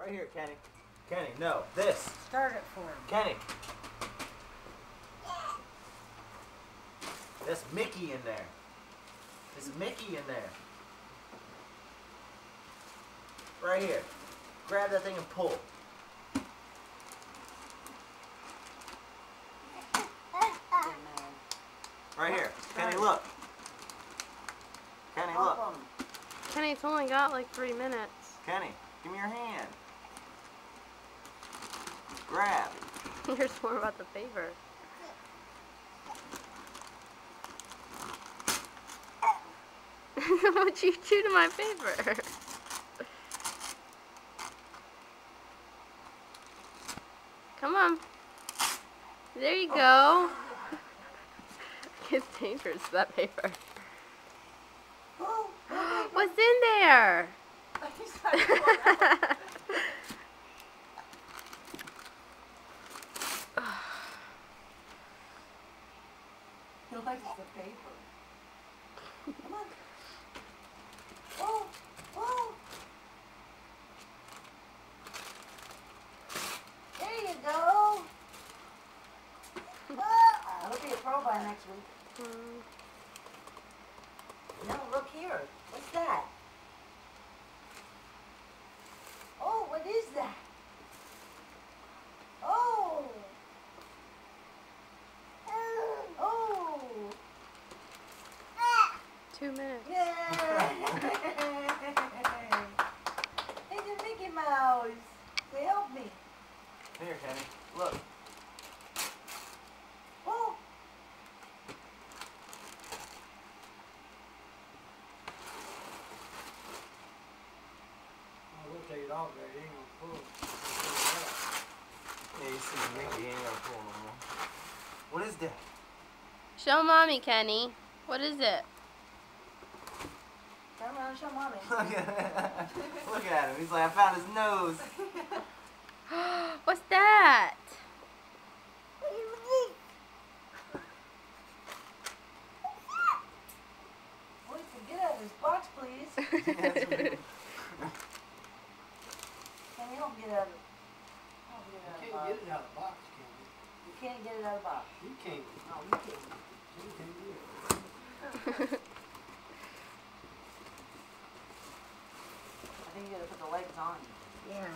Right here, Kenny. Kenny, no. This. Start it for him. Kenny. There's Mickey in there. There's Mickey in there. Right here. Grab that thing and pull. Right here. Kenny, look. Kenny, look. Kenny, it's only got like 3 minutes. Kenny, give me your hand. Grab. Here's more about the paper. What'd you do to my paper? Come on. There you go. It's dangerous, that paper. What's in there? He likes the paper. Come on. Oh, oh. There you go. He'll be a pro by next week. No, look here. What's that? Oh, what is that? Oh. Oh. 2 minutes. Yay! Hey, the Mickey Mouse. They help me. Here, Kenny. Look. Oh. We'll take it off there. He ain't gonna pull it. Yeah, you see Mickey, he ain't gonna pull no more. What is that? Show Mommy, Kenny. What is it? Turn around and show Mommy. Look at him. He's like, I found his nose. What's that? Boy, get out of this box, please. Can you help get out of it? You can't get it out of the box, can you? You can't get it out of the box. You can't. No, you can't. You can't get it. I think you gotta put the legs on. Yeah.